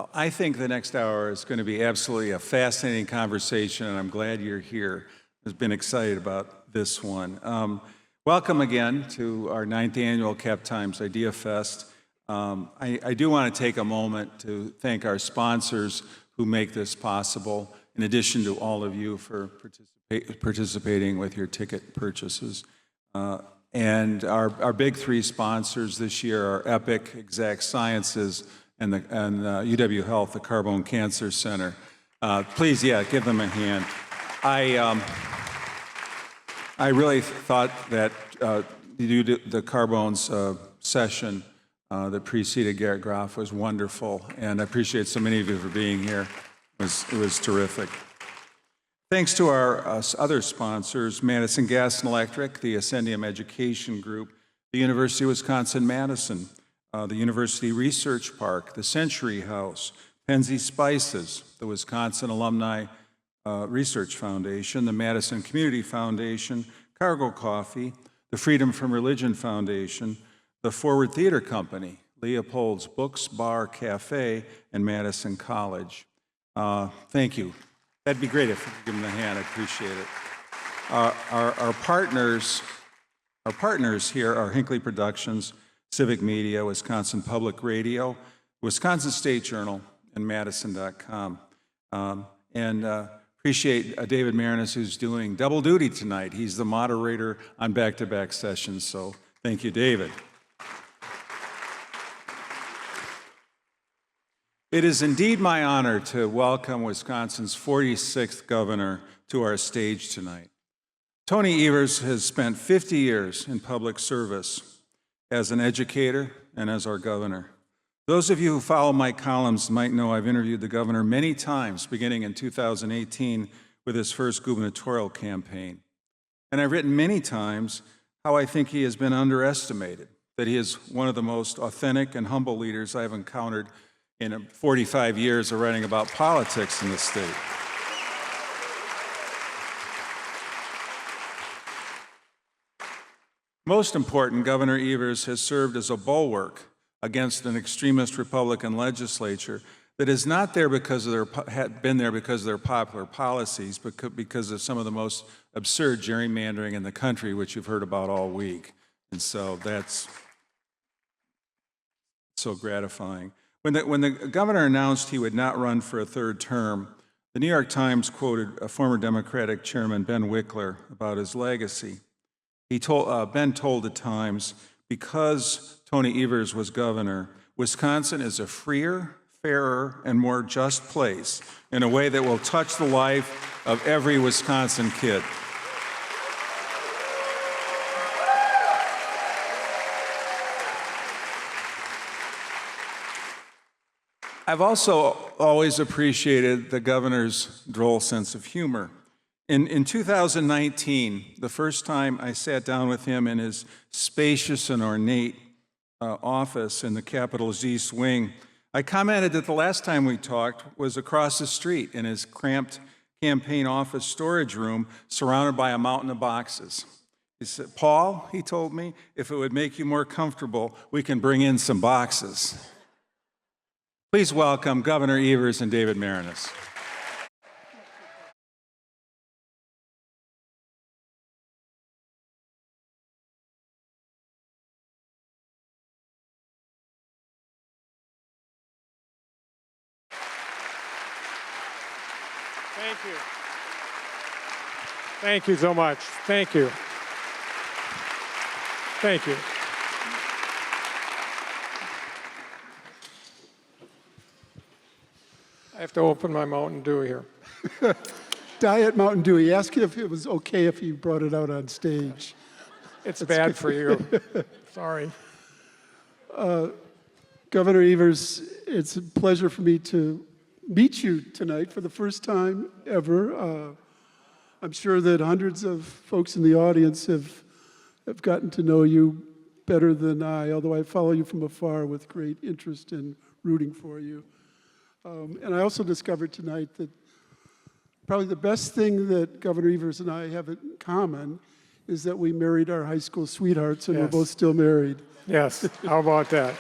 Well, I think the next hour is going to be absolutely a fascinating conversation, and I'm glad you're here. I've been excited about this one. Welcome again to our 9th annual Cap Times Idea Fest. I do want to take a moment to thank our sponsors who make this possible, in addition to all of you for participating with your ticket purchases. And our big three sponsors this year are Epic, Exact Sciences, and UW Health, the Carbone Cancer Center. Please, give them a hand. I really thought that the Carbone's session that preceded Garrett Groff was wonderful, and I appreciate so many of you for being here. It was terrific. Thanks to our other sponsors, Madison Gas and Electric, the Ascendium Education Group, the University of Wisconsin-Madison, the University Research Park, the Century House, Penzi Spices, the Wisconsin Alumni Research Foundation, the Madison Community Foundation, Cargo Coffee, the Freedom from Religion Foundation, the Forward Theater Company, Leopold's Books, Bar, Cafe, and Madison College. Thank you. That'd be great if you could give them a hand. I appreciate it. Our partners here are Hinckley Productions, Civic Media, Wisconsin Public Radio, Wisconsin State Journal, and Madison.com. Appreciate David Maraniss, who's doing double duty tonight. He's the moderator on back-to-back sessions, so thank you, David. It is indeed my honor to welcome Wisconsin's 46th governor to our stage tonight. Tony Evers has spent 50 years in public service as an educator and as our governor. Those of you who follow my columns might know I've interviewed the governor many times, beginning in 2018 with his first gubernatorial campaign. And I've written many times how I think he has been underestimated, that he is one of the most authentic and humble leaders I've encountered in 45 years of writing about politics in the state. Most important, Governor Evers has served as a bulwark against an extremist Republican legislature that is not there because of had been there because of their popular policies, but because of some of the most absurd gerrymandering in the country, which you've heard about all week. And so that's so gratifying. When the governor announced he would not run for a third term, the New York Times quoted a former Democratic chairman, Ben Wickler, about his legacy. Ben told the Times, because Tony Evers was governor, Wisconsin is a freer, fairer, and more just place in a way that will touch the life of every Wisconsin kid. I've also always appreciated the governor's droll sense of humor. In 2019, the first time I sat down with him in his spacious and ornate office in the Capitol's East Wing, I commented that the last time we talked was across the street in his cramped campaign office storage room surrounded by a mountain of boxes. He said, "Paul," he told me, "if it would make you more comfortable, we can bring in some boxes." Please welcome Governor Evers and David Maraniss. Thank you. Thank you so much. Thank you. Thank you. I have to open my Mountain Dew here. Diet Mountain Dew. He asked if it was okay if you brought it out on stage. It's bad for you. Sorry. Governor Evers, it's a pleasure for me to meet you tonight for the first time ever. I'm sure that hundreds of folks in the audience have gotten to know you better than I, although I follow you from afar with great interest and rooting for you. And I also discovered tonight that probably the best thing that Governor Evers and I have in common is that we married our high school sweethearts, and we're both still married. Yes, how about that?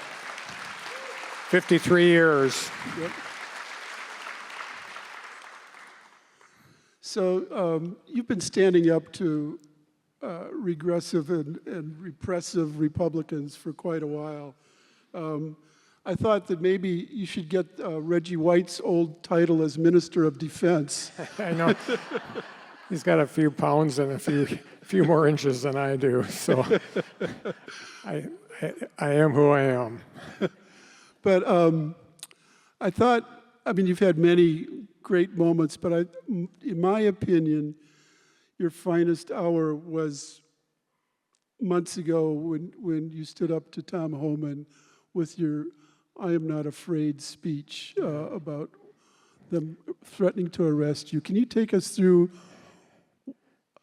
53 years. Yep. So you've been standing up to regressive and repressive Republicans for quite a while. I thought that maybe you should get Reggie White's old title as Minister of Defense. I know. He's got a few pounds and a few more inches than I do, so I am who I am. But I thought, I mean, you've had many great moments, but in my opinion, your finest hour was months ago when you stood up to Tom Homan with your "I am not afraid" speech about them threatening to arrest you. Can you take us through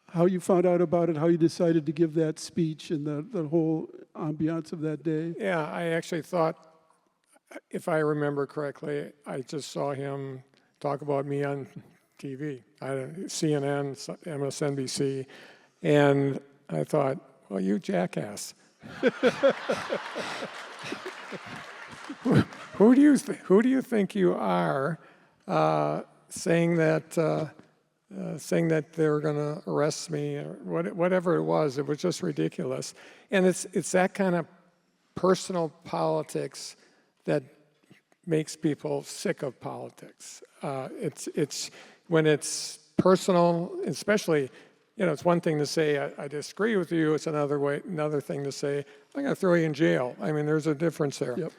how you found out about it, how you decided to give that speech, and the whole ambiance of that day? Yeah, I actually thought, if I remember correctly, I just saw him talk about me on TV, CNN, MSNBC, and I thought, well, you jackass. Who do you think you are, saying that they were going to arrest me, or whatever it was? It was just ridiculous, and it's that kind of personal politics that makes people sick of politics. It's when it's personal, especially. It's one thing to say, I disagree with you. It's another thing to say, I'm going to throw you in jail. I mean, there's a difference there. Yep.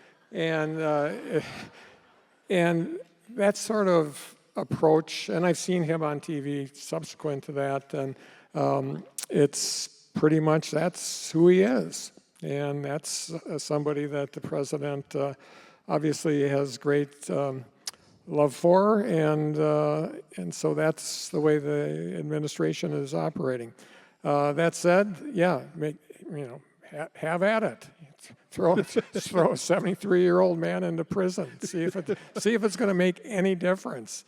And that sort of approach, and I've seen him on TV subsequent to that, and it's pretty much, that's who he is. And that's somebody that the president obviously has great love for, and so that's the way the administration is operating. That said, yeah, have at it. Throw a 73-year-old man into prison. See if it's going to make any difference.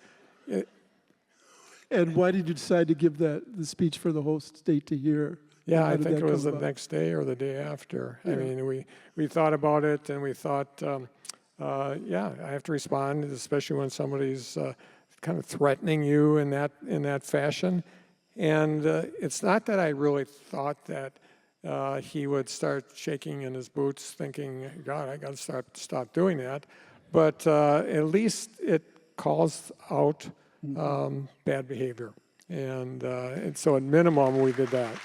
And why did you decide to give the speech for the whole state to hear? Yeah, How I did think that it was come the about? next day or the day after. Yeah. I mean, we thought about it, and we thought, yeah, I have to respond, especially when somebody's kind of threatening you in that fashion. And it's not that I really thought that he would start shaking in his boots, thinking, God, I got to stop doing that. But at least it calls out bad behavior, and so at minimum we did that.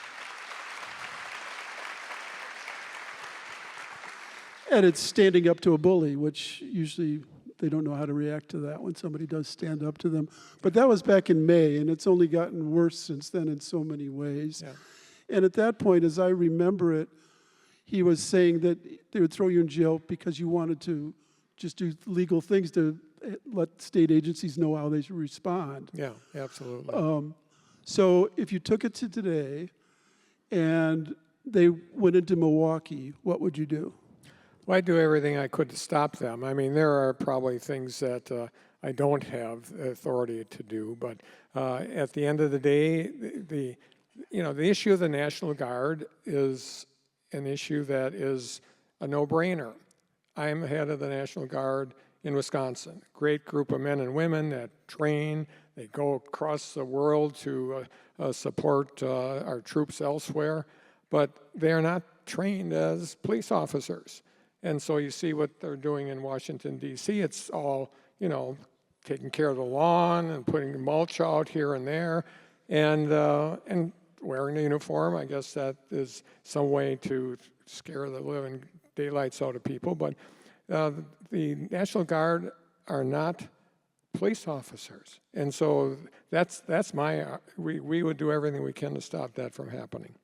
And it's standing up to a bully, which usually they don't know how to react to that when somebody does stand up to them. But that was back in May, and it's only gotten worse since then in so many ways. Yeah. And at that point, as I remember it, he was saying that they would throw you in jail because you wanted to just do legal things to let state agencies know how they should respond. Yeah, absolutely. So if you took it to today and they went into Milwaukee, what would you do? Well, I'd do everything I could to stop them. I mean, there are probably things that I don't have authority to do, but at the end of the day, the issue of the National Guard is an issue that is a no-brainer. I'm head of the National Guard in Wisconsin. Great group of men and women that train. They go across the world to support our troops elsewhere, but they are not trained as police officers. And so you see what they're doing in Washington, D.C. It's all, taking care of the lawn and putting mulch out here and there, and wearing a uniform. I guess that is some way to scare the living daylights out of people. But the National Guard are not police officers, and so that's we would do everything we can to stop that from happening.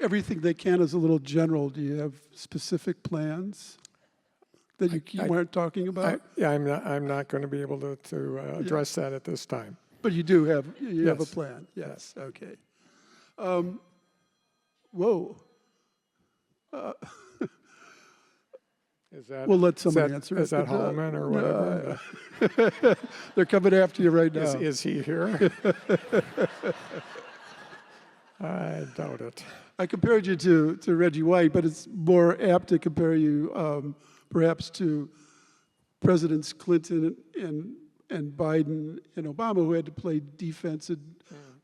Everything they can is a little general. Do you have specific plans that you weren't talking about? I'm not going to be able to address that at this time. But you do have have a Yes. plan. Yes. Okay. Whoa. Is that We'll let somebody answer Is it, that but, Holloman or whatever? They're coming after you right now. Is he here? I doubt it. I compared you to Reggie White, but it's more apt to compare you perhaps to Presidents Clinton and Biden and Obama, who had to play defense,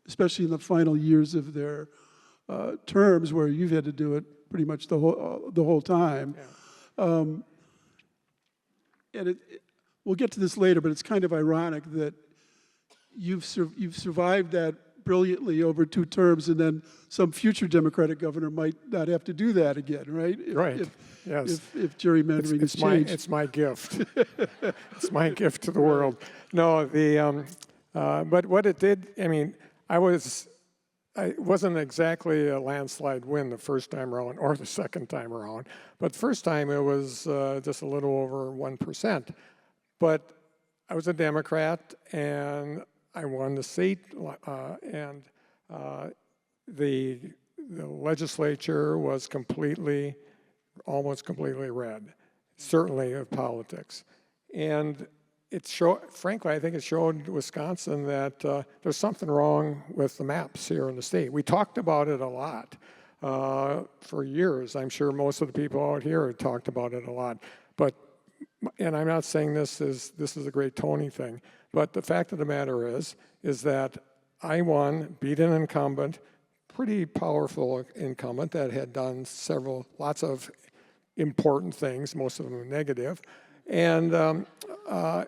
especially in the final years of their terms, where you've had to do it pretty much the whole time. Yeah. And we'll get to this later, but it's kind of ironic that you've survived that brilliantly over 2 terms, and then some future Democratic governor might not have to do that again, right? Right. Yes. If gerrymandering is changed. It's my gift. It's my gift to the world. No, but what it did, I mean, I wasn't exactly a landslide win the first time around or the second time around, but the first time it was just a little over 1%. But I was a Democrat, and I won the seat, and the legislature was almost completely red, certainly of politics. And frankly, I think it showed Wisconsin that there's something wrong with the maps here in the state. We talked about it a lot for years. I'm sure most of the people out here have talked about it a lot. And I'm not saying this is a great Tony thing, but the fact of the matter is that I won, beat an incumbent, pretty powerful incumbent that had done lots of important things, most of them negative, and I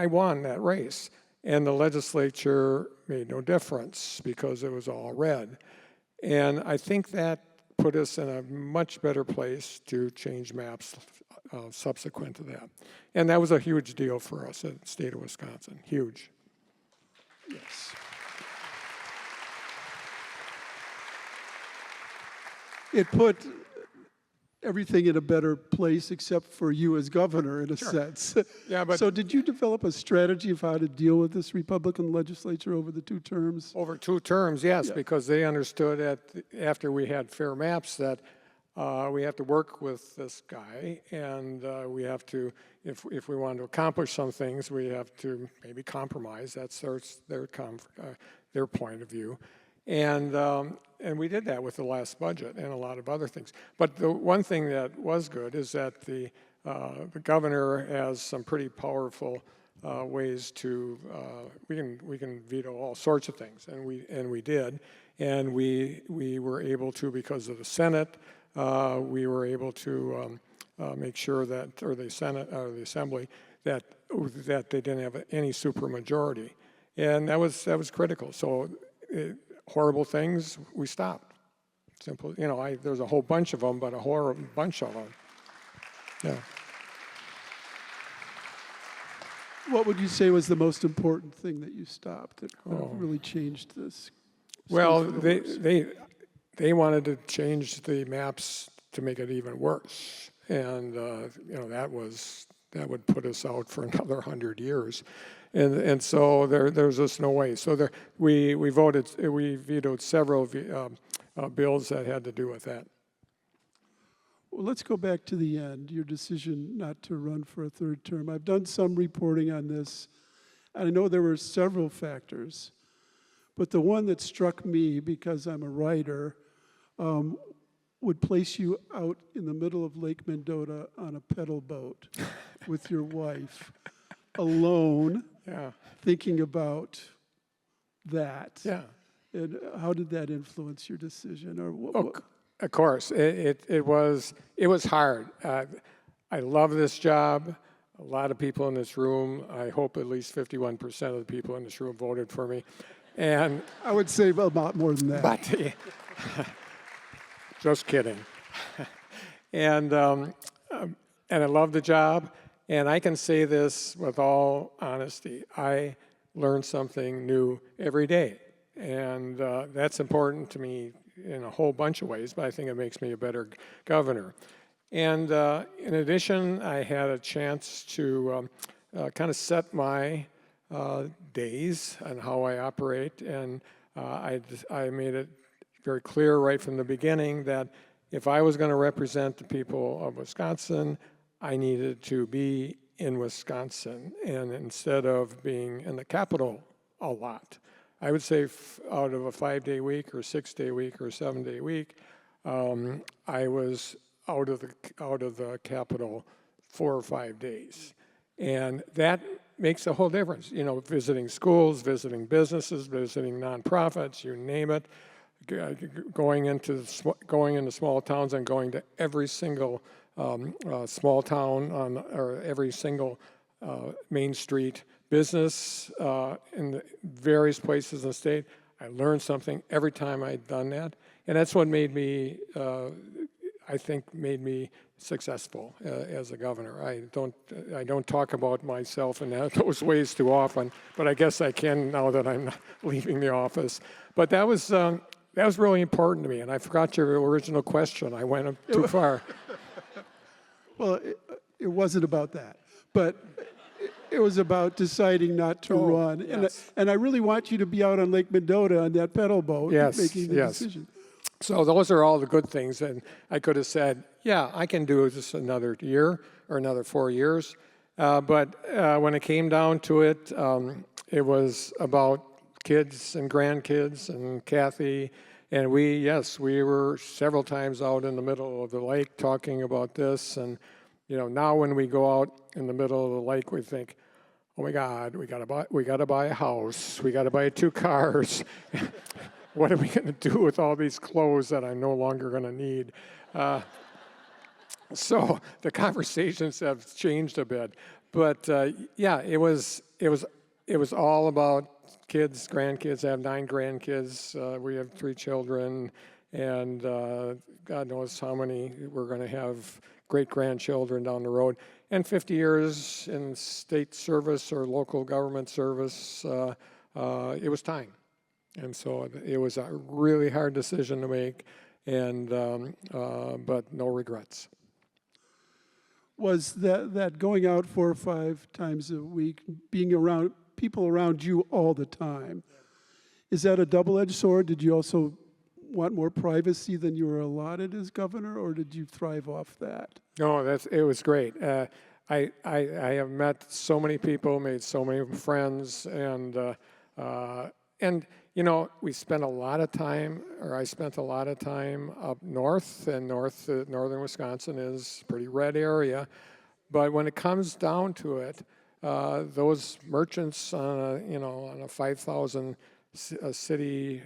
won that race. And the legislature made no difference because it was all red. And I think that put us in a much better place to change maps subsequent to that. And that was a huge deal for us in the state of Wisconsin, huge. Yes. It put everything in a better place except for you as governor, in a sense. Yeah, but so did you develop a strategy of how to deal with this Republican legislature over the 2 terms? over 2 terms, yes, because they understood after we had fair maps that we have to work with this guy, and we have to, if we want to accomplish some things, we have to maybe compromise. That's their point of view. And we did that with the last budget and a lot of other things. But the one thing that was good is that the governor has some pretty powerful ways to we can veto all sorts of things, and we did, and we were able to, because of the Senate, we were able to make sure that, or the Senate or the Assembly, that they didn't have any supermajority, and that was critical. So. Horrible things, we stopped. Simple, there's a whole bunch of them, but a horrible bunch of them. Yeah. What would you say was the most important thing that you stopped that really changed this? Well, they wanted to change the maps to make it even worse, and that would put us out for another 100 years. And so there's just no way. So we vetoed several bills that had to do with that. Well, let's go back to the end, your decision not to run for a 3rd term. I've done some reporting on this, and I know there were several factors, but the one that struck me, because I'm a writer, would place you out in the middle of Lake Mendota on a pedal boat with your wife, alone, thinking about that. Yeah. And how did that influence your decision? Or Of course, it was hard. I love this job. A lot of people in this room, I hope at least 51% of the people in this room voted for me. And I would say a lot more than that. But just kidding. And I love the job. And I can say this with all honesty. I learn something new every day. And that's important to me in a whole bunch of ways, but I think it makes me a better governor. And in addition, I had a chance to kind of set my days and how I operate. And I made it very clear right from the beginning that if I was going to represent the people of Wisconsin, I needed to be in Wisconsin, and instead of being in the capital a lot. I would say out of a 5-day week or 6-day week or 7-day week, I was out of the capital 4 or 5 days. And that makes a whole difference. You know, visiting schools, visiting businesses, visiting nonprofits, you name it, going into small towns and going to every single small town or every single Main Street business in the various places in the state. I learned something every time I'd done that, and that's what made me, I think, made me successful as a governor. I don't talk about myself in those ways too often, but I guess I can now that I'm leaving the office. But that was really important to me, and I forgot your original question. I went too far. Well, it wasn't about that, but it was about deciding not to run. Yes. And I really want you to be out on Lake Mendota on that pedal boat making the Yes. decision. So those are all the good things, and I could have said, yeah, I can do this another year or another 4 years. But when it came down to it, it was about kids and grandkids and Kathy. And we were several times out in the middle of the lake talking about this. And, you know, now when we go out in the middle of the lake, we think, oh my God, we gotta buy a house. We gotta buy 2 cars. What are we going to do with all these clothes that I'm no longer going to need? So the conversations have changed a bit, but yeah, it was all about kids, grandkids. I have 9 grandkids. We have 3 children, and God knows how many we're going to have great grandchildren down the road. And 50 years in state service or local government service, it was time. And so it was a really hard decision to make, and but no regrets. Was that going out 4 or 5 times a week, being around people around you all the time, is that a double-edged sword? Did you also want more privacy than you were allotted as governor, or did you thrive off that? No, it was great. I have met so many people, made so many friends, and you know, I spent a lot of time up north, and northern Wisconsin is a pretty red area. But when it comes down to it, those merchants on a 5,000 city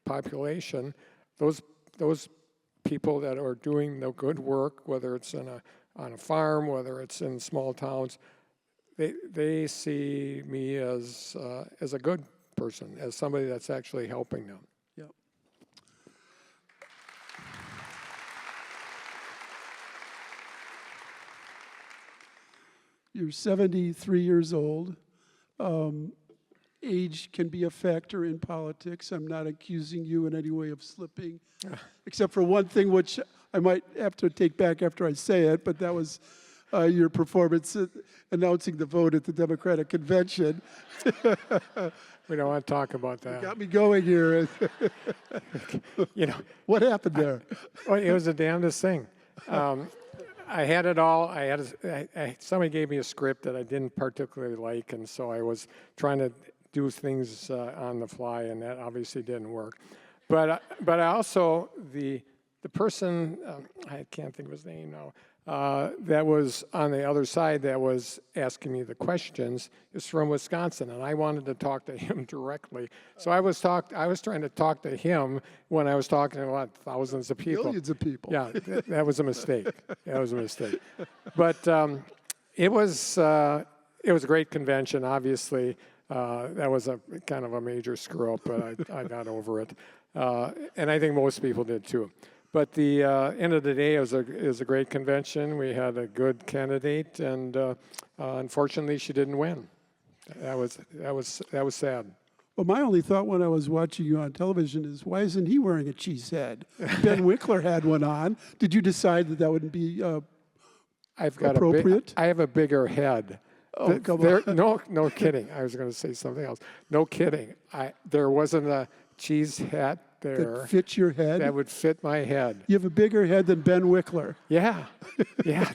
population, those people that are doing the good work, whether it's on a farm, whether it's in small towns, they see me as a good person, as somebody that's actually helping them. Yep. You're 73 years old. Age can be a factor in politics. I'm not accusing you in any way of slipping, except for one thing, which I might have to take back after I say it, but that was your performance announcing the vote at the Democratic Convention. We don't want to talk about that. Got me going here. You know, What happened there? well, it was the damnedest thing. I had it all. Somebody gave me a script that I didn't particularly like, and so I was trying to do things on the fly, and that obviously didn't work. But I also the person I can't think of his name now. That was on the other side that was asking me the questions is from Wisconsin, and I wanted to talk to him directly. So I was trying to talk to him when I was talking to thousands of people. Millions of people. Yeah, that was a mistake. That was a mistake. But it was a great convention. Obviously, that was a kind of a major screw up, but I got over it, and I think most people did too. But the end of the day, it was a great convention. We had a good candidate, and unfortunately, she didn't win. That was sad. Well, my only thought when I was watching you on television is, why isn't he wearing a cheese head? Ben Wickler had one on. Did you decide that wouldn't be appropriate? I have a bigger head. Oh, come on. No kidding. I was going to say something else. No kidding. There wasn't a cheese hat there That fits your head? that would fit my head. You have a bigger head than Ben Wickler. Yeah,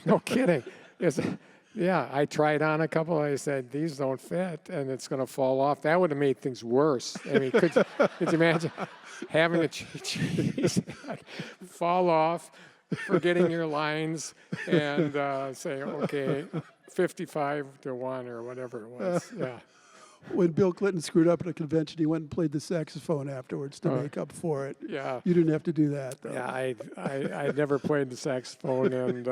no kidding. I tried on a couple. I said, these don't fit, and it's going to fall off. That would have made things worse. I mean, could you imagine having a cheese head fall off forgetting your lines and say, okay, 55-1 or whatever it was. Yeah. When Bill Clinton screwed up at a convention, he went and played the saxophone afterwards to make up for it. Yeah. You didn't have to do that, though. Yeah, I never played the saxophone, and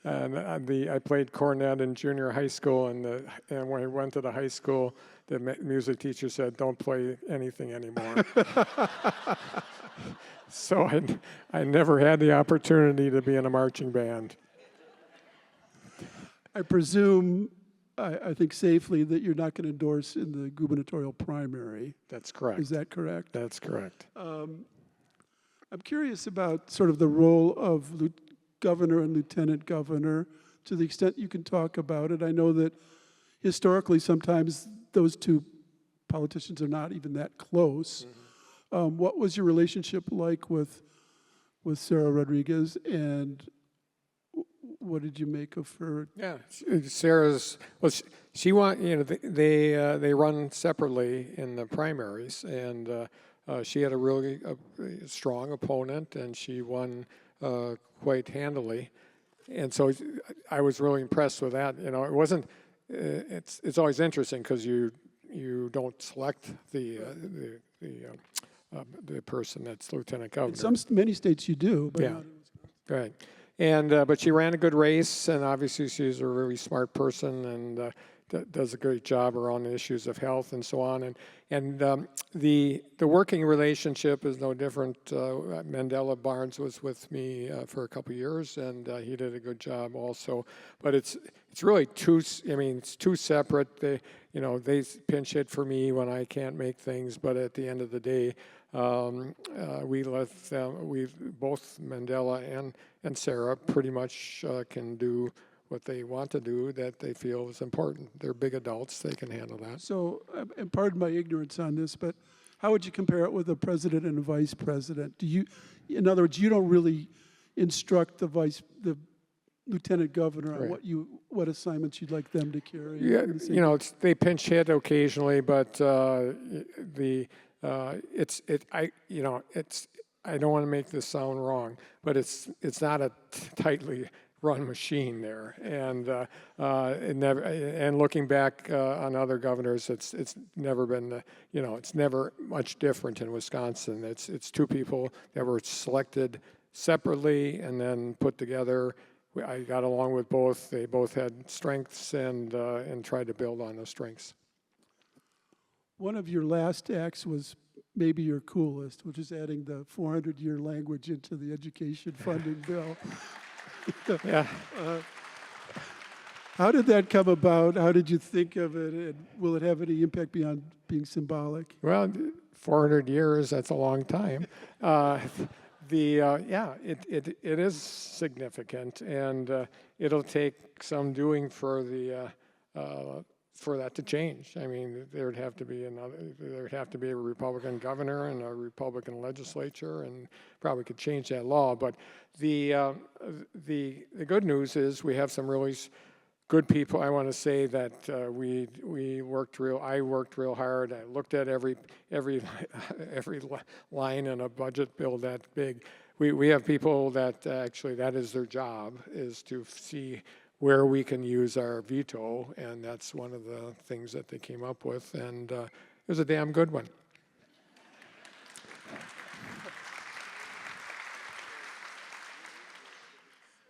I played cornet in junior high school, and when I went to the high school, the music teacher said, "Don't play anything anymore." So I never had the opportunity to be in a marching band. I presume, I think safely, that you're not going to endorse in the gubernatorial primary. That's correct. Is that correct? That's correct. I'm curious about sort of the role of governor and lieutenant governor, to the extent you can talk about it. I know that historically sometimes those two politicians are not even that close. What was your relationship like with Sarah Rodriguez, and what did you make of her? Yeah, Sarah's. Well, she they run separately in the primaries, and she had a really strong opponent, and she won quite handily. And so I was really impressed with that. You know, it wasn't. It's always interesting because you don't select the person that's lieutenant governor. In many states you do, but Yeah. Right. And but she ran a good race, and obviously she's a really smart person, and does a great job around the issues of health and so on. And the working relationship is no different. Mandela Barnes was with me for a couple of years, and he did a good job also. But it's really two. I mean, it's two separate. They pinch hit for me when I can't make things, but at the end of the day, we let them. We both Mandela and Sarah pretty much can do what they want to do that they feel is important. They're big adults; they can handle that. So, and pardon my ignorance on this, but how would you compare it with a president and a vice president? In other words, you don't really instruct the lieutenant governor on Right. what assignments you'd like them to carry. Yeah, they pinch hit occasionally, but I don't want to make this sound wrong, but it's not a tightly run machine there, and it never. And looking back on other governors, it's never been it's never much different in Wisconsin. It's two people that were selected separately and then put together. I got along with both. They both had strengths and tried to build on those strengths. One of your last acts was maybe your coolest, which is adding the 400-year language into the education funding bill. Yeah. How did that come about? How did you think of it? And will it have any impact beyond being symbolic? Well, 400 years, that's a long time. It is significant, and it'll take some doing for that to change. I mean, there'd have to be a Republican governor and a Republican legislature, and probably could change that law. But the good news is we have some really good people. I want to say that I worked real hard. I looked at every line in a budget bill that big. We have people that actually that is their job, is to see where we can use our veto, and that's one of the things that they came up with, and it was a damn good one.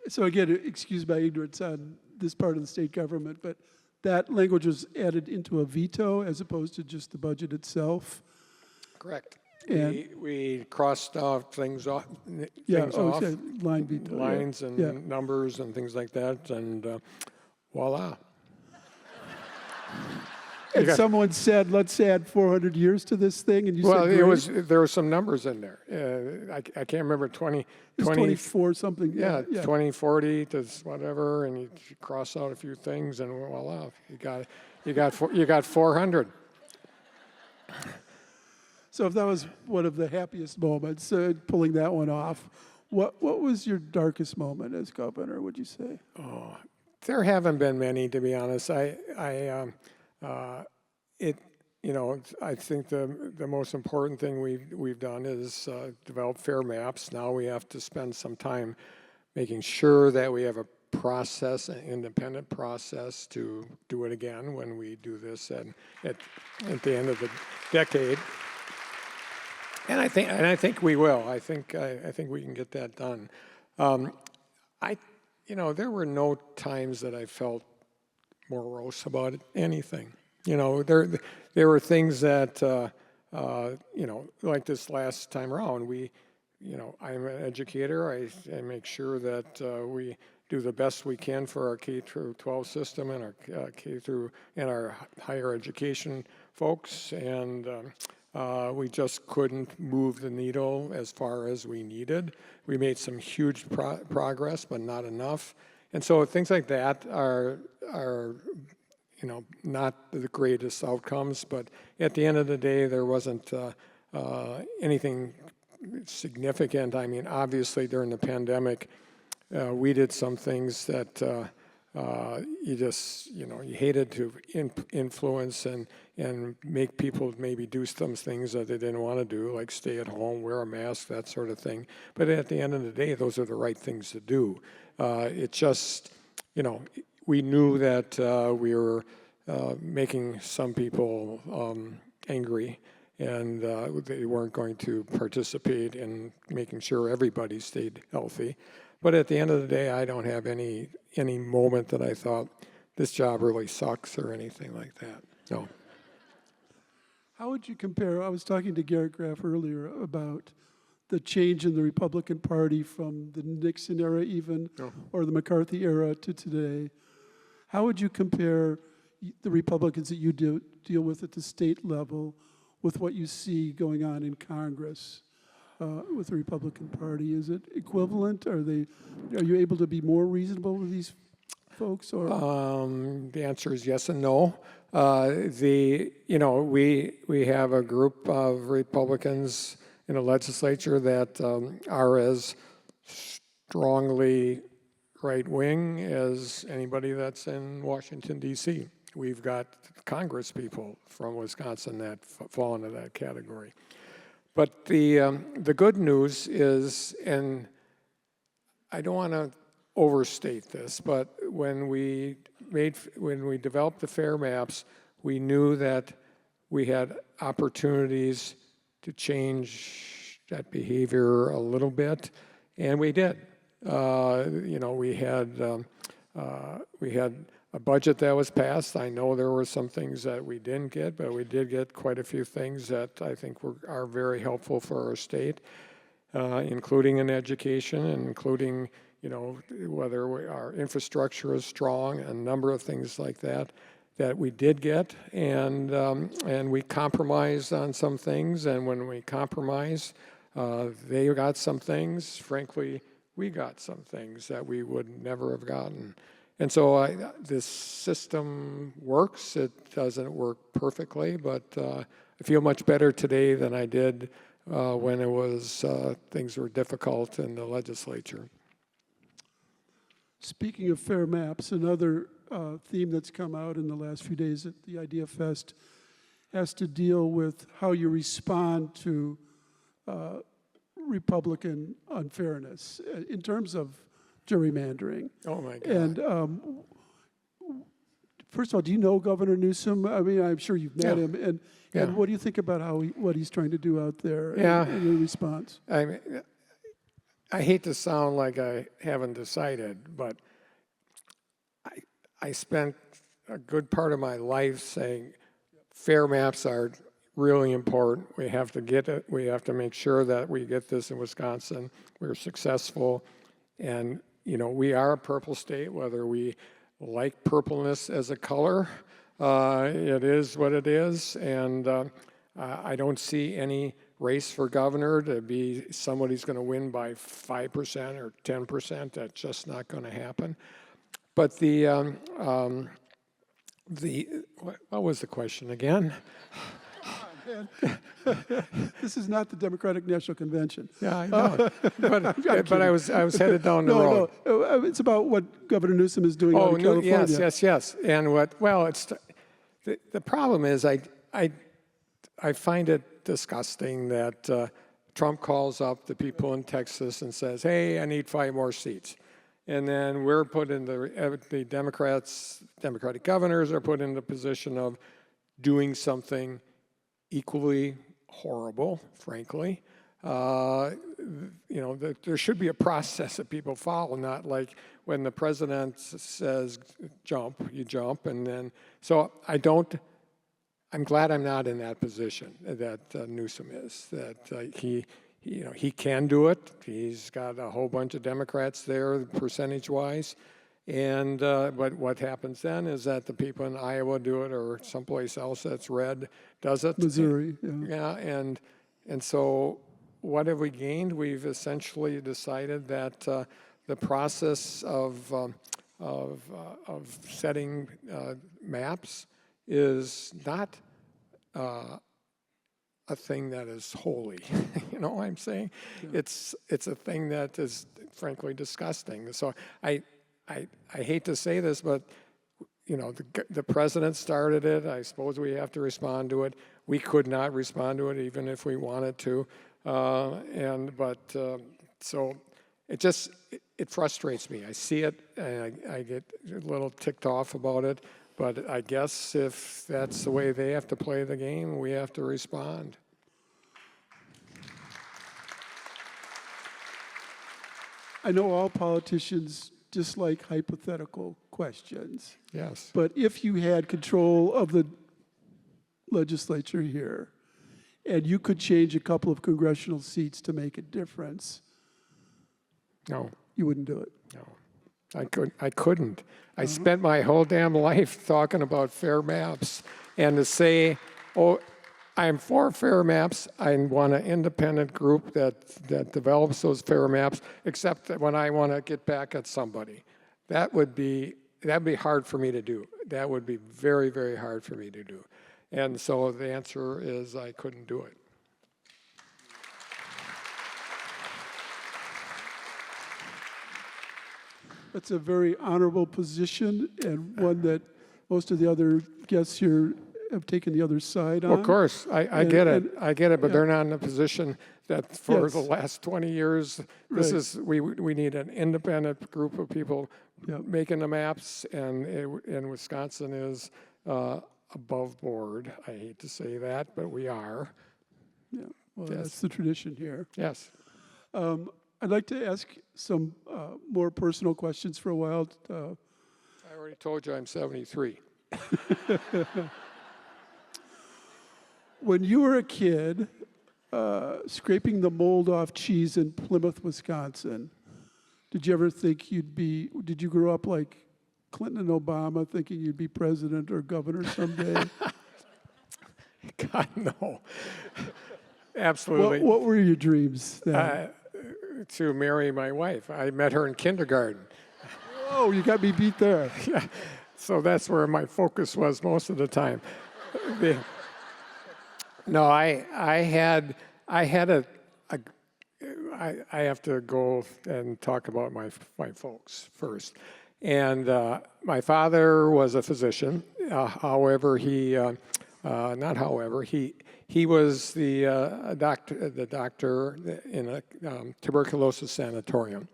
So again, excuse my ignorance on this part of the state government, but that language was added into a veto as opposed to just the budget itself. Correct. And we crossed off things off. Okay, line veto. Lines and numbers and things like that, and voila. And someone said, "Let's add 400 years to this thing," and you Well, said, "Great." there were some numbers in there. I can't remember 20, It's 24 something. yeah, 2040 to whatever, and you cross out a few things, and voila, you got 400. So if that was one of the happiest moments, pulling that one off, what was your darkest moment as governor, would you say? There haven't been many, to be honest. I think the most important thing we've done is develop fair maps. Now we have to spend some time making sure that we have a process, an independent process to do it again when we do this at the end of the decade. And I think we will. I think we can get that done. There were no times that I felt morose about anything. There were things that like this last time around. I'm an educator. I make sure that we do the best we can for our K through 12 system and our K through and our higher education folks, and we just couldn't move the needle as far as we needed. We made some huge progress, but not enough. And so things like that are not the greatest outcomes. But at the end of the day, there wasn't anything significant. I mean, obviously during the pandemic, we did some things that you hated to influence and make people maybe do some things that they didn't want to do, like stay at home, wear a mask, that sort of thing. But at the end of the day, those are the right things to do. It just, we knew that we were making some people angry, and they weren't going to participate in making sure everybody stayed healthy. But at the end of the day, I don't have any moment that I thought this job really sucks or anything like that. No. How would you compare? I was talking to Garrett Graff earlier about the change in the Republican Party from the Nixon era even, or the McCarthy era to today. How would you compare the Republicans that you deal with at the state level with what you see going on in Congress with the Republican Party? Is it equivalent? Are you able to be more reasonable with these folks? Or the answer is yes and no. We have a group of Republicans in the legislature that are as strongly right-wing as anybody that's in Washington, D.C. We've got Congress people from Wisconsin that fall into that category. But the good news is, and I don't want to overstate this, but when we developed the FAIR maps, we knew that we had opportunities to change that behavior a little bit, and we did. We had a budget that was passed. I know there were some things that we didn't get, but we did get quite a few things that I think are very helpful for our state, including in education and including, whether our infrastructure is strong, a number of things like that we did get, and we compromised on some things, and when we compromised, they got some things. Frankly, we got some things that we would never have gotten. And so this system works. It doesn't work perfectly, but I feel much better today than I did when it was things were difficult in the legislature. speaking of fair maps, another theme that's come out in the last few days at the Idea Fest has to deal with how you respond to Republican unfairness in terms of gerrymandering. Oh my God. And first of all, do you know Governor Newsom? I mean, I'm sure you've met him. And what do you think about what he's trying to do out there and your response? I hate to sound like I haven't decided, but I spent a good part of my life saying fair maps are really important. We have to get it. We have to make sure that we get this in Wisconsin. We're successful. And, you know, we are a purple state, whether we like purpleness as a color. It is what it is. And I don't see any race for governor to be somebody's going to win by 5% or 10%. That's just not going to happen. But what was the question again? This is not the Democratic National Convention. Yeah, I know. but I was headed down the road. No, it's about what Governor Newsom is doing out in California. Yes. And the problem is I find it disgusting that Trump calls up the people in Texas and says, hey, I need 5 more seats. And then we're put in the Democratic governors are put in the position of doing something equally horrible, frankly. There should be a process that people follow, not like when the president says jump, you jump, and then, so I'm glad I'm not in that position that Newsom is, that he can do it. He's got a whole bunch of Democrats there, percentage-wise. And but what happens then is that the people in Iowa do it, or someplace else that's red does it. Missouri, Yeah, and so what have we gained? We've essentially decided that the process of setting maps is not a thing that is holy. You know what I'm saying? Yeah. It's a thing that is frankly disgusting. So I hate to say this, but the president started it. I suppose we have to respond to it. We could not respond to it even if we wanted to. So it frustrates me. I see it and I get a little ticked off about it. But I guess if that's the way they have to play the game, we have to respond. I know all politicians dislike hypothetical questions. Yes. But if you had control of the legislature here and you could change a couple of congressional seats to make a difference, no, you wouldn't do it. No, I couldn't. I spent my whole damn life talking about fair maps, and to say, oh, I'm for fair maps. I want an independent group that develops those fair maps, except that when I want to get back at somebody. That'd be hard for me to do. That would be very, very hard for me to do. And so the answer is I couldn't do it. That's a very honorable position and one that most of the other guests here have taken the other side on. Of course, I get it. I get it, but they're not in a position that for the last 20 years, this is we need an independent group of people making the maps, and Wisconsin is above board. I hate to say that, but we are. Yeah, well, that's the tradition here. Yes. I'd like to ask some more personal questions for a while. I already told you I'm 73. When you were a kid, scraping the mold off cheese in Plymouth, Wisconsin, did you ever think did you grow up like Clinton and Obama thinking you'd be president or governor someday? God, no. Absolutely. What were your dreams then? To marry my wife. I met her in kindergarten. Oh, you got me beat there. Yeah. So that's where my focus was most of the time. No, I have to go and talk about my folks first. And my father was a physician. However, he was the doctor in a tuberculosis sanatorium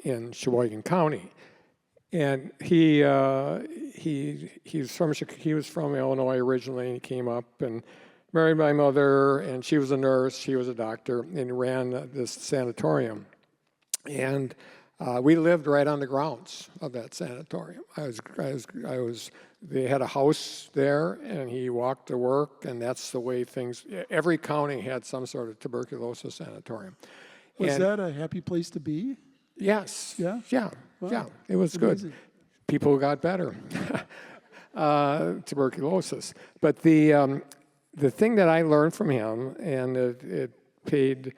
in Sheboygan County. And he was from Illinois originally, and he came up and married my mother, and she was a nurse, she was a doctor, and ran this sanatorium. And we lived right on the grounds of that sanatorium. They had a house there, and he walked to work, and that's the way every county had some sort of tuberculosis sanatorium. Was that a happy place to be? Yes. Yeah? Yeah. Wow. Yeah. It was good. People got better. Tuberculosis. But the thing that I learned from him, and it paid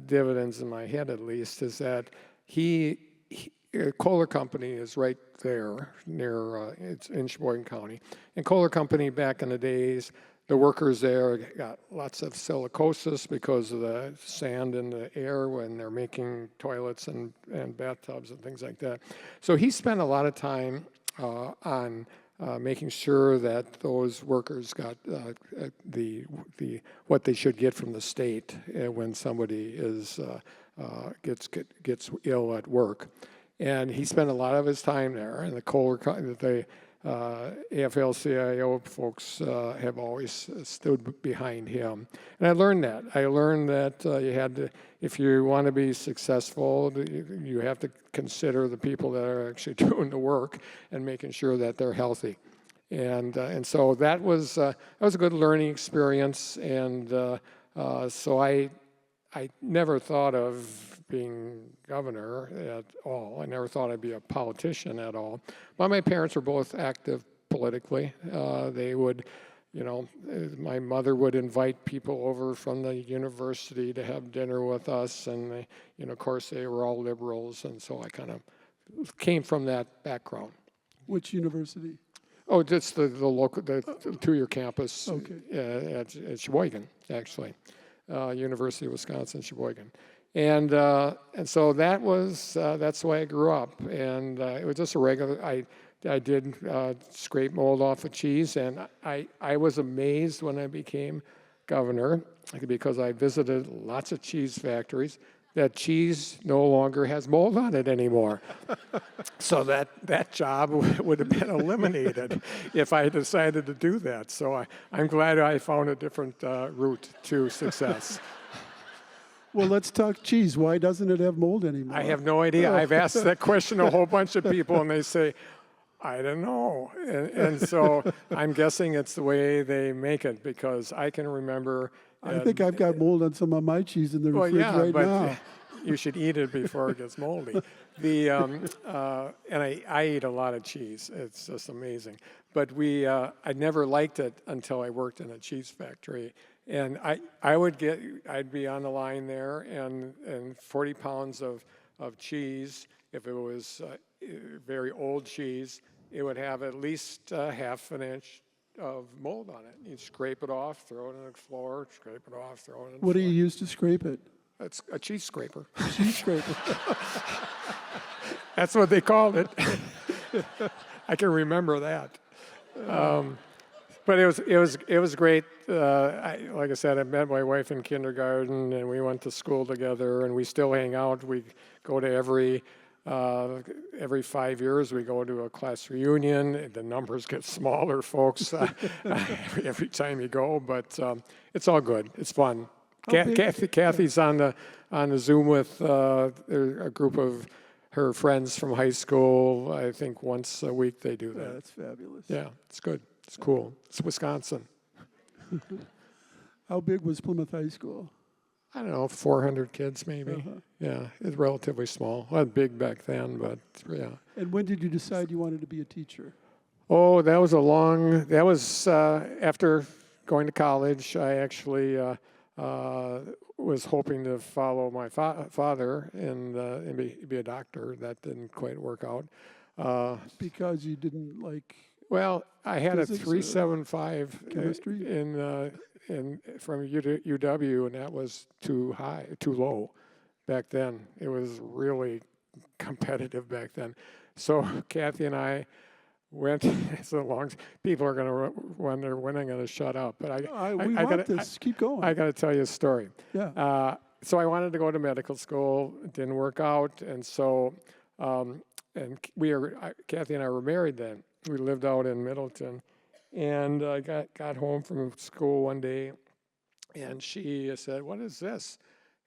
dividends in my head at least, is that Kohler Company is right there near, it's in Sheboygan County. And Kohler Company back in the days, the workers there got lots of silicosis because of the sand in the air when they're making toilets and bathtubs and things like that. So he spent a lot of time on making sure that those workers got what they should get from the state when somebody gets ill at work. And he spent a lot of his time there. And the AFL-CIO folks have always stood behind him. And I learned that. You had to, if you want to be successful, you have to consider the people that are actually doing the work and making sure that they're healthy. And so that was a good learning experience. And so I never thought of being governor at all. I never thought I'd be a politician at all. But my parents were both active politically. They would, my mother would invite people over from the university to have dinner with us, and of course they were all liberals, and so I kind of came from that background. Which university? Oh, just the local, the two-year campus Okay. at Sheboygan, actually. University of Wisconsin, Sheboygan. And so that's the way I grew up. And it was just a regular, I did scrape mold off of cheese, and I was amazed when I became governor, because I visited lots of cheese factories, that cheese no longer has mold on it anymore. So that job would have been eliminated if I decided to do that. So I'm glad I found a different route to success. Well, let's talk cheese. Why doesn't it have mold anymore? I have no idea. I've asked that question to a whole bunch of people, and they say, I don't know. And so I'm guessing it's the way they make it, because I can remember. I think I've got mold on some of my cheese in the fridge right now. You should eat it before it gets moldy. And I eat a lot of cheese. It's just amazing. But I never liked it until I worked in a cheese factory. And I'd be on the line there, and 40 pounds of cheese, if it was very old cheese, it would have at least half an inch of mold on it. You'd scrape it off, throw it on the floor, scrape it off, throw it on the floor. What do you use to scrape it? It's a cheese scraper. Cheese scraper. That's what they called it. I can remember that. But it was great. Like I said, I met my wife in kindergarten, and we went to school together, and we still hang out. We go to every 5 years we go to a class reunion. The numbers get smaller, folks, every time you go, but it's all good. It's fun. Kathy's on the Zoom with a group of her friends from high school. I think once a week they do that. Yeah, that's fabulous. Yeah, it's good. It's cool. It's Wisconsin. How big was Plymouth High School? I don't know, 400 kids maybe. Yeah, it's relatively small. Not big back then, but yeah. And when did you decide you wanted to be a teacher? Oh, that was after going to college. I actually was hoping to follow my father and be a doctor. That didn't quite work out. Because you didn't like... Well, I had physics, a 375 chemistry? from UW, and that was too low back then. It was really competitive back then. So Kathy and I went, so long, people are going to wonder when I'm going to shut up. But Keep going. I got to tell you a story. Yeah. So I wanted to go to medical school. It didn't work out. And so, Kathy and I were married then. We lived out in Middleton. And I got home from school one day, and she said, "What is this?"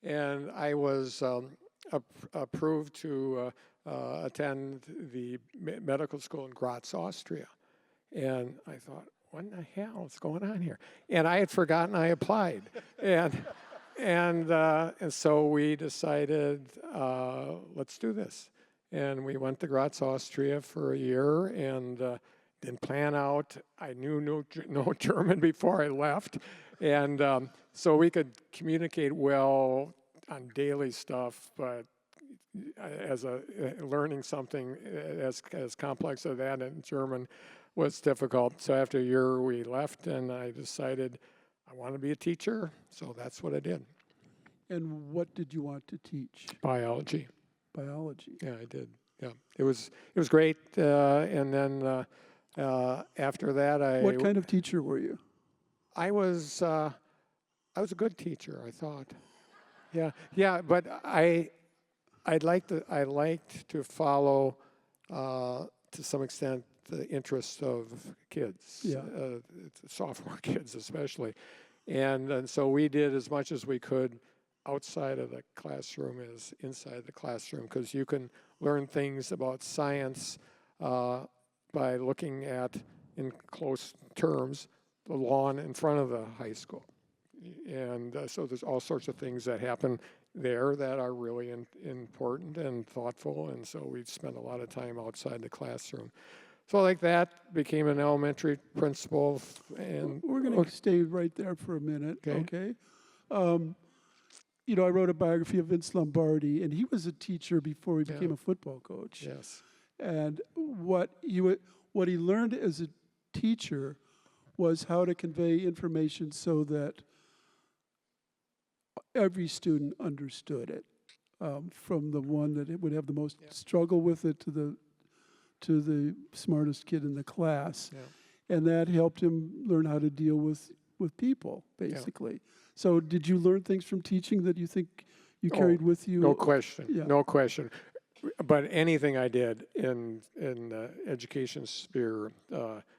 And I was approved to attend the medical school in Graz, Austria. And I thought, what in the hell is going on here? And I had forgotten I applied. And so we decided, let's do this. And we went to Graz, Austria for a year, and didn't plan out. I knew no German before I left. And so we could communicate well on daily stuff, but as learning something as complex as that in German was difficult. So after a year we left, and I decided I want to be a teacher, so that's what I did. And what did you want to teach? Biology. Biology. Yeah, I did. Yeah, it was great. And then after that, What kind of teacher were you? I was a good teacher, I thought. Yeah, but I liked to follow, to some extent, the interests of kids, Yeah. sophomore kids especially. And so we did as much as we could outside of the classroom as inside the classroom, because you can learn things about science by looking at, in close terms, the lawn in front of the high school. And so there's all sorts of things that happen there that are really important and thoughtful, and so we spent a lot of time outside the classroom. So like that, became an elementary principal, and We're going to stay right there for a minute, Okay. okay? You know, I wrote a biography of Vince Lombardi, and he was a teacher before he became a football coach. yes, And what he learned as a teacher was how to convey information so that every student understood it, from the one that would have the most struggle with it to the smartest kid in the class. Yeah. And that helped him learn how to deal with people, basically. So did you learn things from teaching that you think you carried with you? No question, Yeah. no question. But anything I did in the education sphere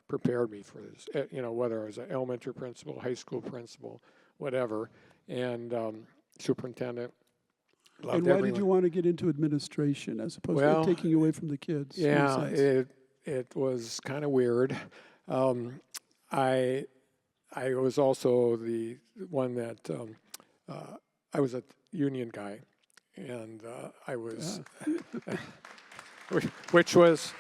prepared me for this. You know, whether I was an elementary principal, high school principal, whatever, and superintendent. Loved And why everyone. did you want to get into administration as opposed Well, to taking away from the kids? in a Yeah, sense? it was kind of weird. I was also the one that I was a union guy, and I was, which was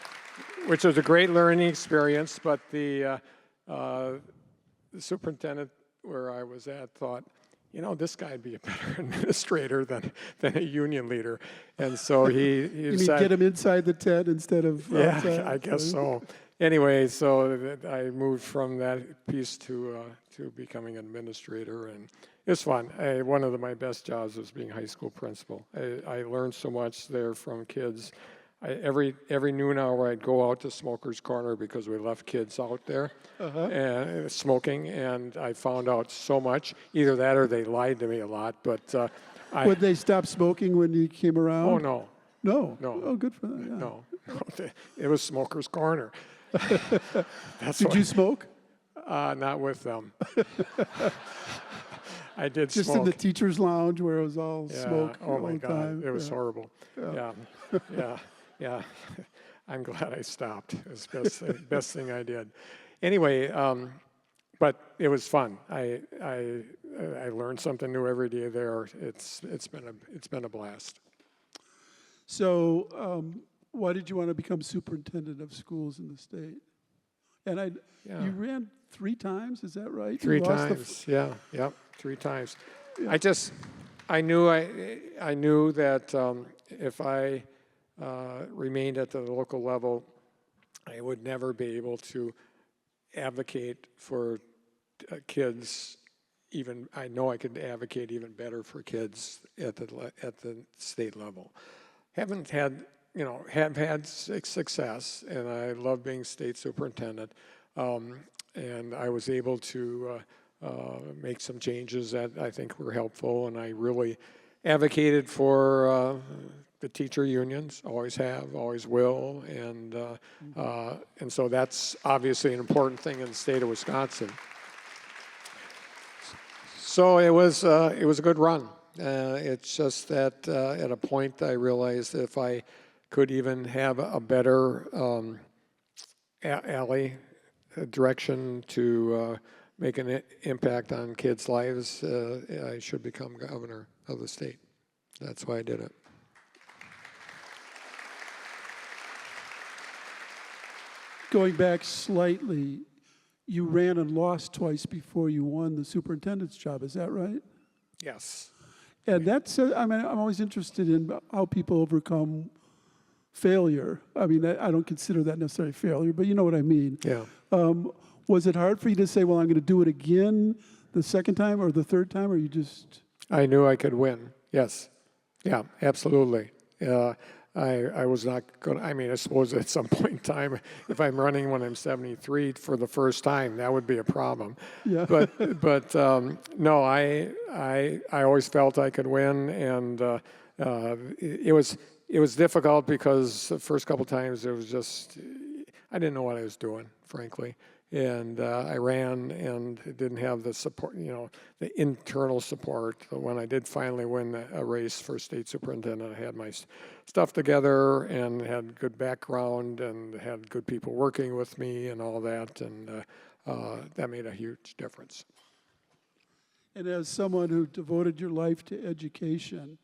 a great learning experience. But the superintendent where I was at thought, you know, this guy'd be a better administrator than a union leader, and so he You mean decided, get them inside the tent instead of yeah, outside? I guess so. Anyway, so I moved from that piece to becoming an administrator, and it's fun. One of my best jobs was being high school principal. I learned so much there from kids. Every noon hour, I'd go out to Smoker's Corner because we left kids out there and smoking, and I found out so much. Either that or they lied to me a lot. But Would they stop smoking when you came around? oh no, No? No. Oh, good for them. Yeah. no, it was Smoker's Corner. That's Did why- you smoke? Not with them. I did Just smoke. in the teacher's lounge where it was all Yeah. smoke Oh all my the God, time? it was Yeah. horrible. Yeah. I'm glad I stopped. It was the best thing I did. Anyway, but it was fun. I learned something new every day there. It's been a blast. So why did you want to become superintendent of schools in the state? And Yeah. you ran 3 times, is that right? You Three lost the times. Yep. 3 times. I knew that if I remained at the local level, I would never be able to advocate for kids. Even I know I could advocate even better for kids at the state level. Have had success, and I love being state superintendent. And I was able to make some changes that I think were helpful, and I really advocated for the teacher unions. Always have, always will, and so that's obviously an important thing in the state of Wisconsin. So it was a good run. It's just that at a point I realized if I could even have a better direction to make an impact on kids' lives, I should become governor of the state. That's why I did it. Going back slightly, you ran and lost twice before you won the superintendent's job, is that right? Yes. And that's, I'm always interested in how people overcome failure. I mean, I don't consider that necessarily failure, but you know what I mean. Yeah. Was it hard for you to say, well, I'm going to do it again the second time or the third time, or you just... I knew I could win. Yes. Yeah, absolutely. I was not going to, I suppose at some point in time, if I'm running when I'm 73 for the first time, that would be a problem. Yeah. But no, I always felt I could win, and it was difficult because the first couple times it was just, I didn't know what I was doing, frankly. And I ran and didn't have the support, the internal support. But when I did finally win a race for state superintendent, I had my stuff together and had good background and had good people working with me and all that. And that made a huge difference. And as someone who devoted your life to education,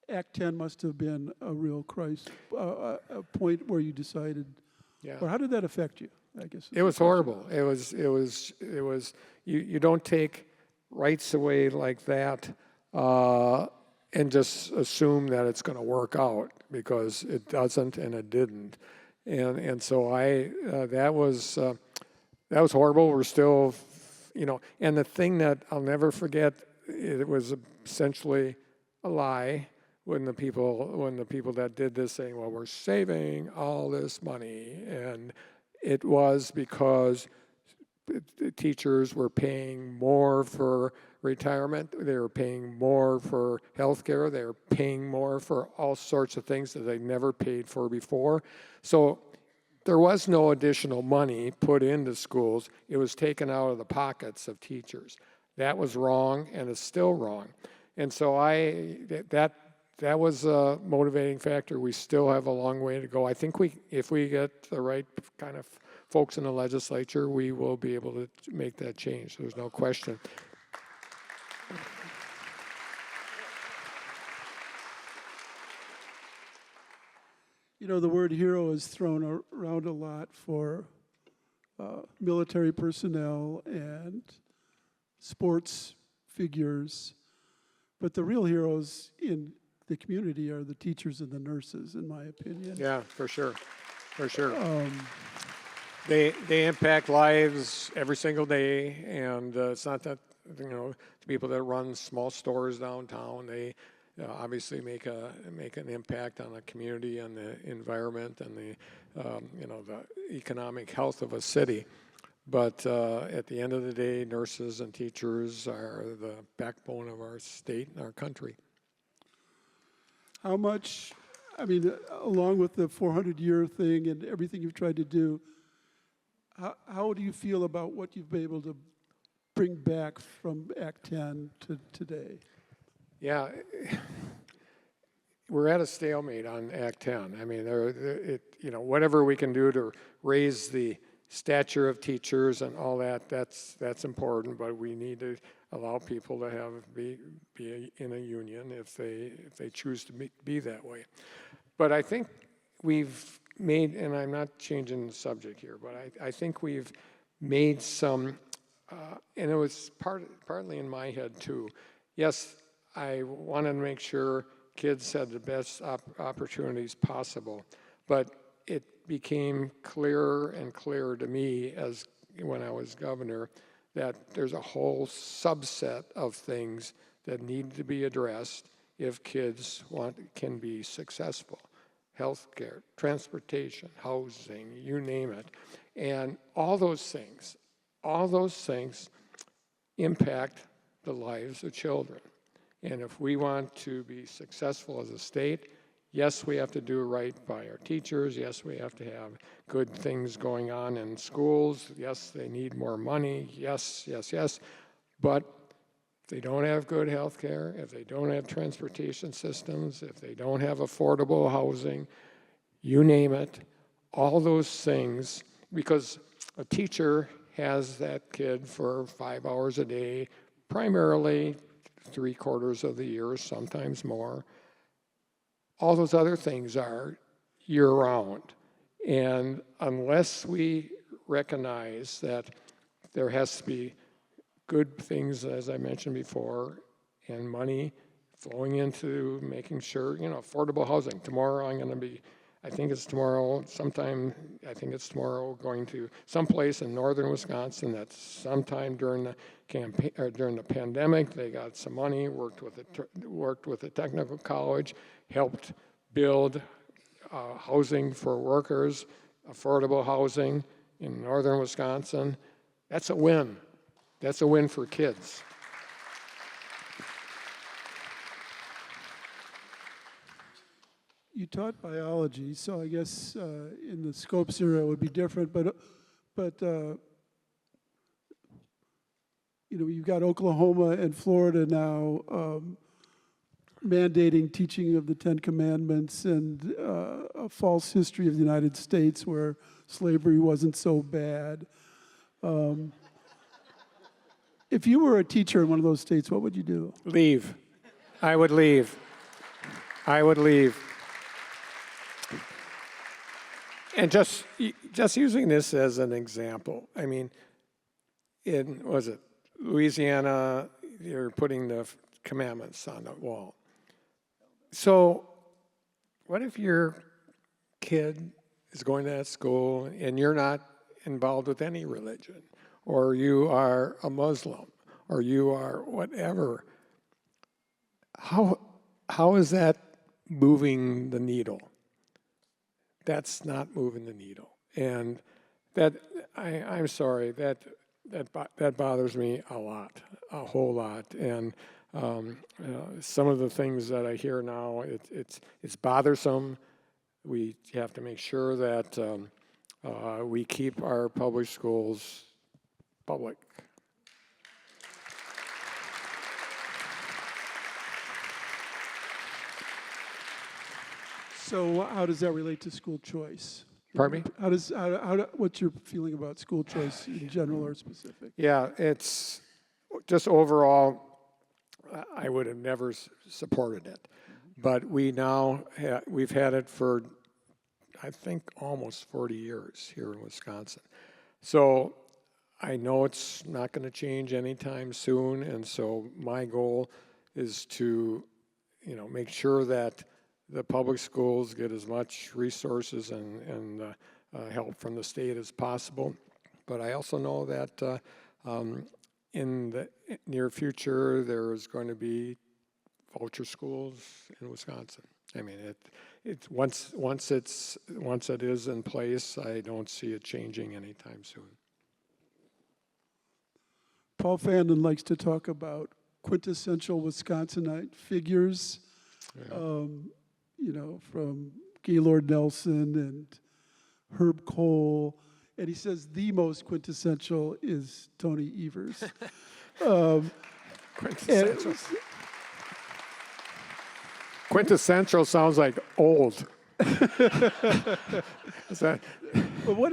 Act 10 must have been a real crisis, a point where you decided, Yeah. or how did that affect you, I guess? It was horrible. It was, you don't take rights away like that and just assume that it's going to work out, because it doesn't and it didn't. And so that was horrible. We're still, and the thing that I'll never forget, it was essentially a lie when the people that did this saying, well, we're saving all this money, and it was because the teachers were paying more for retirement, they were paying more for health care, they were paying more for all sorts of things that they never paid for before. So there was no additional money put into schools. It was taken out of the pockets of teachers. That was wrong, and it's still wrong. And so that was a motivating factor. We still have a long way to go. I think if we get the right kind of folks in the legislature, we will be able to make that change. There's no question. The word hero is thrown around a lot for military personnel and sports figures, but the real heroes in the community are the teachers and the nurses, in my opinion. Yeah, for sure. They impact lives every single day, and it's not that, the people that run small stores downtown, they obviously make an impact on the community and the environment and the economic health of a city. But at the end of the day, nurses and teachers are the backbone of our state and our country. How much, along with the 400-year thing and everything you've tried to do, how do you feel about what you've been able to bring back from Act 10 to today? Yeah, we're at a stalemate on Act 10. Whatever we can do to raise the stature of teachers and all that, that's important, but we need to allow people to be in a union if they choose to be that way. But I think we've made, and I'm not changing the subject here, but I think we've made some, and it was partly in my head too. Yes, I wanted to make sure kids had the best opportunities possible, but it became clearer and clearer to me when I was governor that there's a whole subset of things that need to be addressed if kids can be successful. Healthcare, transportation, housing, you name it. And all those things impact the lives of children. And if we want to be successful as a state, yes, we have to do right by our teachers. Yes, we have to have good things going on in schools. Yes, they need more money. Yes. But if they don't have good health care, if they don't have transportation systems, if they don't have affordable housing, you name it, all those things, because a teacher has that kid for 5 hours a day, primarily 3/4 of the year, sometimes more. All those other things are year-round. And unless we recognize that there has to be good things, as I mentioned before, and money flowing into making sure, affordable housing. Tomorrow I think it's tomorrow going to someplace in northern Wisconsin that sometime during the campaign or during the pandemic, they got some money, worked with a technical college, helped build housing for workers, affordable housing in northern Wisconsin. That's a win. That's a win for kids. you taught biology, so I guess in the Scopes era it would be different, but you've got Oklahoma and Florida now mandating teaching of the Ten Commandments and a false history of the United States where slavery wasn't so bad. If you were a teacher in one of those states, what would you do? Leave. I would leave. I would leave. And just using this as an example, I mean, in, was it Louisiana, you're putting the commandments on the wall. So what if your kid is going to that school and you're not involved with any religion, or you are a Muslim, or you are whatever? How is that moving the needle? That's not moving the needle. And that, I'm sorry, that bothers me a lot, a whole lot. And some of the things that I hear now, it's bothersome. We have to make sure that we keep our public schools public. So how does that relate to school choice? Pardon me? What's your feeling about school choice in general or specific? Yeah, it's just overall, I would have never supported it. But we've had it for, I think, almost 40 years here in Wisconsin. So I know it's not going to change anytime soon, and so my goal is to, make sure that the public schools get as much resources and help from the state as possible. But I also know that in the near future, there is going to be voucher schools in Wisconsin. I mean, once it is in place, I don't see it changing anytime soon. Paul Fandon likes to talk about quintessential Wisconsinite figures. Yeah. From Gaylord Nelson and Herb Cole, and he says the most quintessential is Tony Evers. Quintessential. Quintessential sounds like old. Is that? But what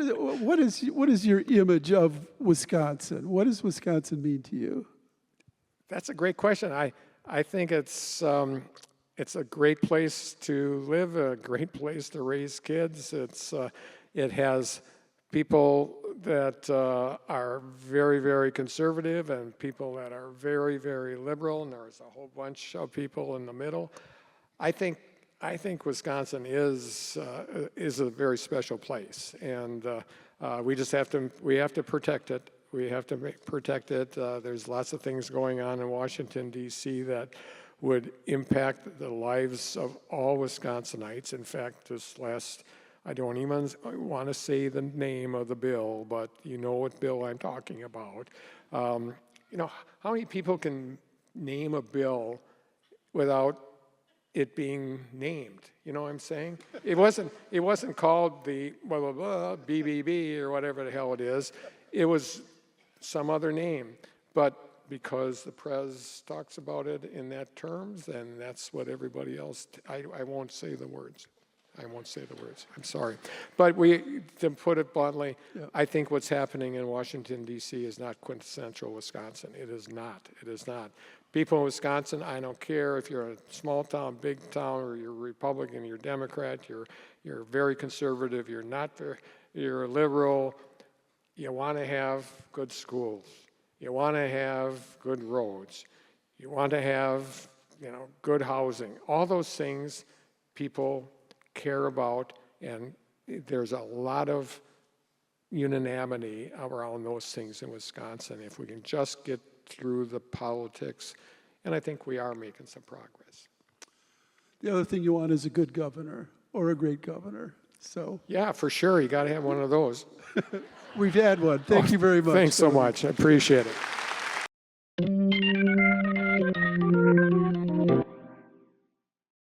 is your image of Wisconsin? What does Wisconsin mean to you? That's a great question. I think it's a great place to live, a great place to raise kids. It has people that are very, very conservative and people that are very, very liberal, and there's a whole bunch of people in the middle. I think Wisconsin is a very special place, and we have to protect it. We have to protect it. There's lots of things going on in Washington, D.C. that would impact the lives of all Wisconsinites. In fact, I don't even want to say the name of the bill, but you know what bill I'm talking about. How many people can name a bill without it being named? You know what I'm saying? It wasn't called the blah, blah, blah, BBB or whatever the hell it is. It was some other name. But because the press talks about it in that terms, then that's what everybody else, I won't say the words. I'm sorry. But to put it bluntly, yeah. I think what's happening in Washington, D.C. is not quintessential Wisconsin. It is not. People in Wisconsin, I don't care if you're a small town, big town, or you're Republican, you're Democrat, you're very conservative, you're a liberal, you want to have good schools. You want to have good roads. You want to have, good housing. All those things people care about, and there's a lot of unanimity around those things in Wisconsin. If we can just get through the politics, and I think we are making some progress. The other thing you want is a good governor or a great governor. So yeah, for sure, you got to have one of those. We've had one. Thank you very much. Thanks so much. I appreciate it.